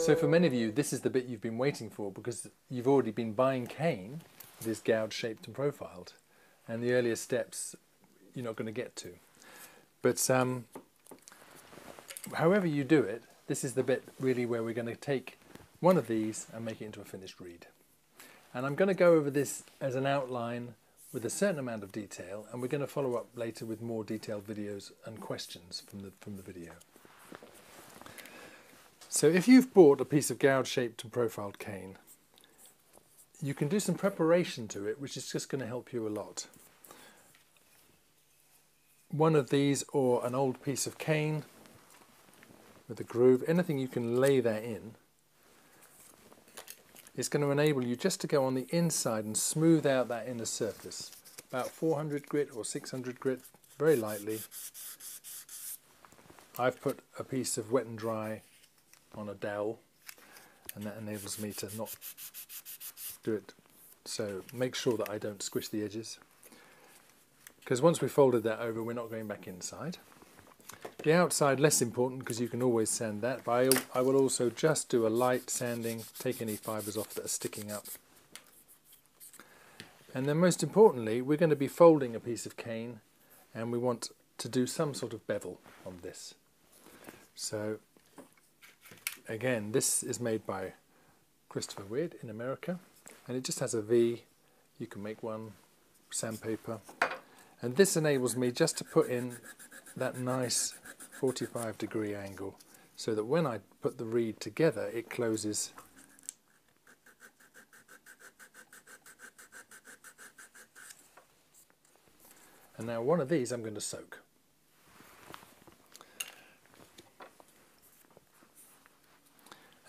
So for many of you, this is the bit you've been waiting for, because you've already been buying cane that is gouged, shaped and profiled, and the earlier steps you're not going to get to. But however you do it, this is the bit really where we're going to take one of these and make it into a finished reed. And I'm going to go over this as an outline with a certain amount of detail, and we're going to follow up later with more detailed videos and questions from the video. So if you've bought a piece of gouged, shaped and profiled cane, you can do some preparation to it, which is just going to help you a lot. One of these, or an old piece of cane with a groove, anything you can lay that in, is going to enable you just to go on the inside and smooth out that inner surface. About 400 grit or 600 grit, very lightly. I've put a piece of wet and dry on a dowel, and that enables me to not do it. So make sure that I don't squish the edges, because once we've folded that over, we're not going back inside. The outside less important, because you can always sand that, but I will also just do a light sanding, take any fibres off that are sticking up. And then most importantly, we're going to be folding a piece of cane, and we want to do some sort of bevel on this. So again, this is made by Christopher Weird in America, and it just has a V. You can make one, sandpaper, and this enables me just to put in that nice 45-degree angle, so that when I put the reed together, it closes. And now one of these I'm going to soak.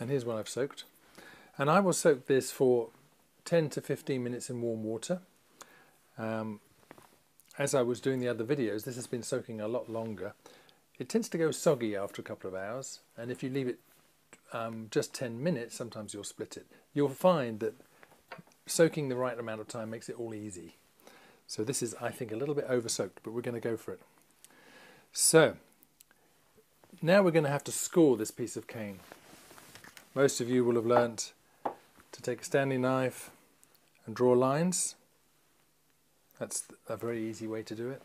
And here's one I've soaked. And I will soak this for 10 to 15 minutes in warm water. As I was doing the other videos, this has been soaking a lot longer. It tends to go soggy after a couple of hours, and if you leave it just 10 minutes, sometimes you'll split it. You'll find that soaking the right amount of time makes it all easy. So this is, I think, a little bit over-soaked, but we're going to go for it. So now we're going to have to score this piece of cane. Most of you will have learnt to take a standing knife and draw lines. That's a very easy way to do it.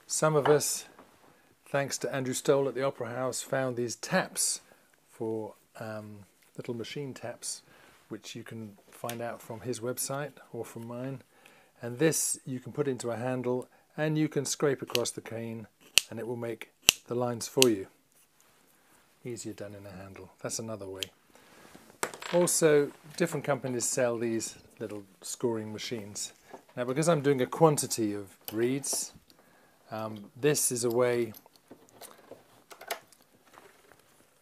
Some of us, thanks to Andrew Stoll at the Opera House, found these taps for little machine taps, which you can find out from his website or from mine. And this you can put into a handle, and you can scrape across the cane, and it will make the lines for you. Easier done in a handle. That's another way. Also, different companies sell these little scoring machines. Now, because I'm doing a quantity of reeds, this is a way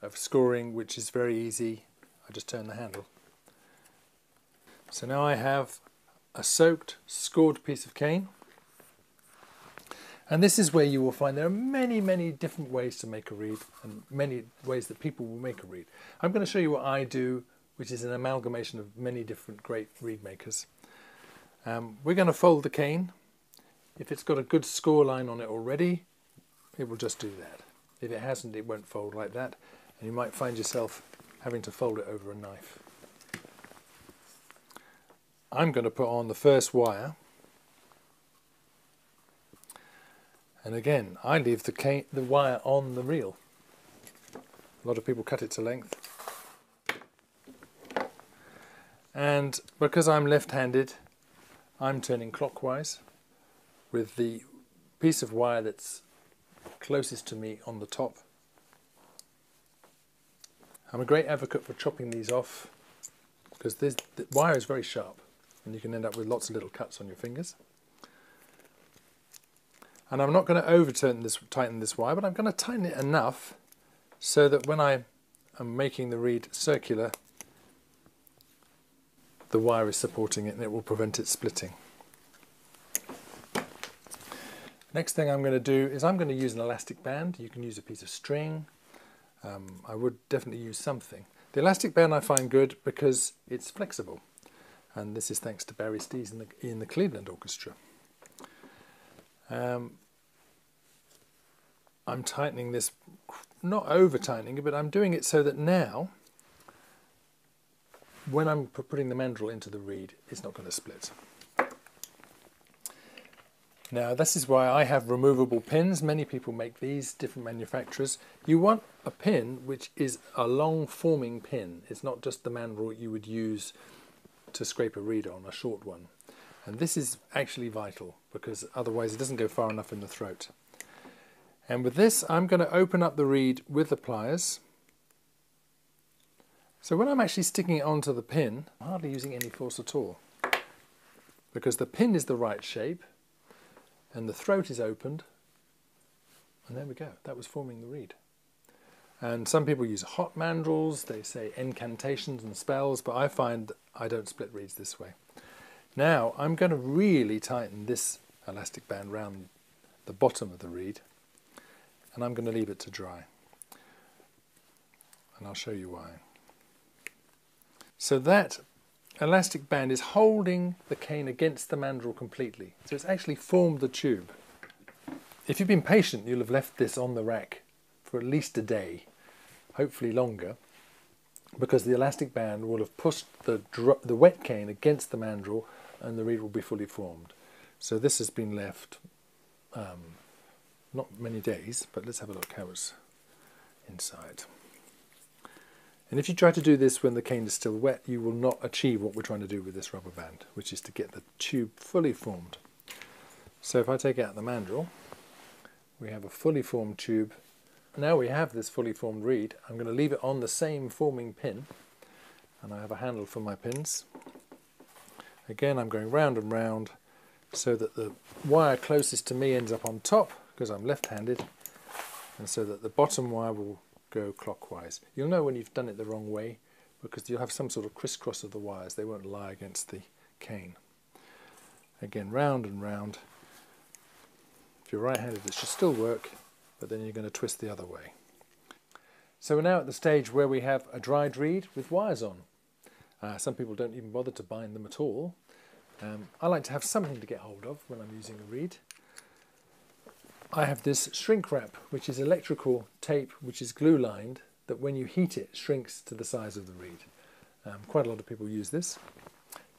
of scoring which is very easy. I just turn the handle. So now I have a soaked, scored piece of cane. And this is where you will find there are many, many different ways to make a reed, and many ways that people will make a reed. I'm going to show you what I do, which is an amalgamation of many different great reed makers. We're going to fold the cane. If it's got a good score line on it already, it will just do that. If it hasn't, it won't fold like that, and you might find yourself having to fold it over a knife. I'm going to put on the first wire, and again I leave the wire on the reel. A lot of people cut it to length, and because I'm left-handed, I'm turning clockwise with the piece of wire that's closest to me on the top. I'm a great advocate for chopping these off, because the wire is very sharp and you can end up with lots of little cuts on your fingers. And I'm not going to tighten this wire, but I'm going to tighten it enough so that when I am making the reed circular, the wire is supporting it and it will prevent it splitting. Next thing I'm going to do is I'm going to use an elastic band. You can use a piece of string. I would definitely use something. The elastic band I find good because it's flexible, and this is thanks to Barry Stees in the Cleveland Orchestra. I'm tightening this, not over tightening it, but I'm doing it so that now, when I'm putting the mandrel into the reed, it's not going to split. Now this is why I have removable pins. Many people make these, different manufacturers. You want a pin which is a long forming pin. It's not just the mandrel you would use to scrape a reed on, a short one. And this is actually vital because otherwise it doesn't go far enough in the throat. And with this I'm going to open up the reed with the pliers. So when I'm actually sticking it onto the pin, I'm hardly using any force at all because the pin is the right shape and the throat is opened, and there we go, that was forming the reed. And some people use hot mandrels, they say incantations and spells, but I find I don't split reeds this way. Now I'm going to really tighten this elastic band round the bottom of the reed, and I'm going to leave it to dry. And I'll show you why. So that elastic band is holding the cane against the mandrel completely. So it's actually formed the tube. If you've been patient, you'll have left this on the rack for at least a day, hopefully longer, because the elastic band will have pushed the wet cane against the mandrel and the reed will be fully formed. So this has been left not many days, but let's have a look how it's inside. And if you try to do this when the cane is still wet, you will not achieve what we're trying to do with this rubber band, which is to get the tube fully formed. So if I take out the mandrel, we have a fully formed tube. Now we have this fully formed reed. I'm going to leave it on the same forming pin, and I have a handle for my pins. Again, I'm going round and round so that the wire closest to me ends up on top, because I'm left-handed, and so that the bottom wire will go clockwise. You'll know when you've done it the wrong way because you'll have some sort of crisscross of the wires. They won't lie against the cane. Again, round and round. If you're right-handed, it should still work, but then you're going to twist the other way. So we're now at the stage where we have a dried reed with wires on. Some people don't even bother to bind them at all. I like to have something to get hold of when I'm using a reed. I have this shrink wrap, which is electrical tape which is glue lined, that when you heat it shrinks to the size of the reed. Quite a lot of people use this.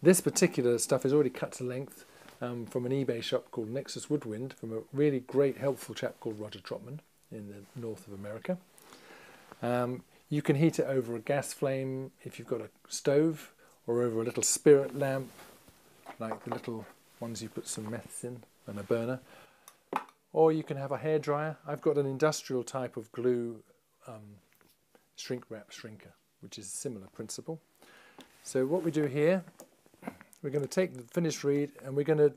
This particular stuff is already cut to length from an eBay shop called Nexus Woodwind, from a really great helpful chap called Roger Trotman in the north of America. You can heat it over a gas flame if you've got a stove, or over a little spirit lamp, like the little ones you put some meths in, and a burner. Or you can have a hairdryer. I've got an industrial type of glue shrink wrap shrinker, which is a similar principle. So what we do here, we're going to take the finished reed and we're going to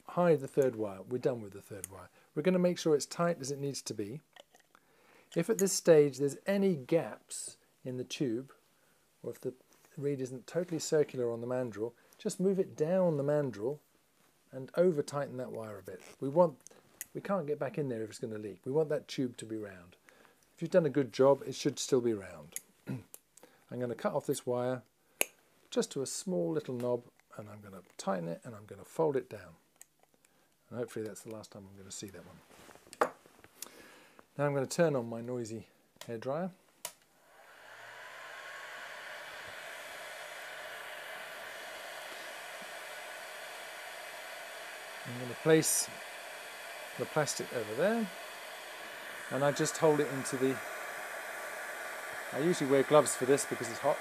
hide the third wire. We're done with the third wire. We're going to make sure it's tight as it needs to be. If at this stage there's any gaps in the tube, or if the reed isn't totally circular on the mandrel, just move it down the mandrel and over tighten that wire a bit. We can't get back in there if it's going to leak. We want that tube to be round. If you've done a good job, it should still be round. I'm going to cut off this wire just to a small little knob, and I'm going to tighten it and I'm going to fold it down. And hopefully that's the last time I'm going to see that one. Now I'm going to turn on my noisy hairdryer. I'm going to place the plastic over there, and I just hold it into the... I usually wear gloves for this because it's hot,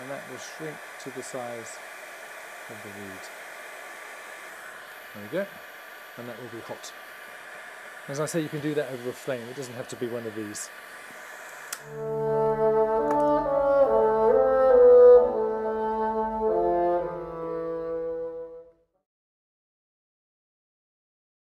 and that will shrink to the size of the reed. There we go, and that will be hot. As I say, you can do that over a flame, it doesn't have to be one of these.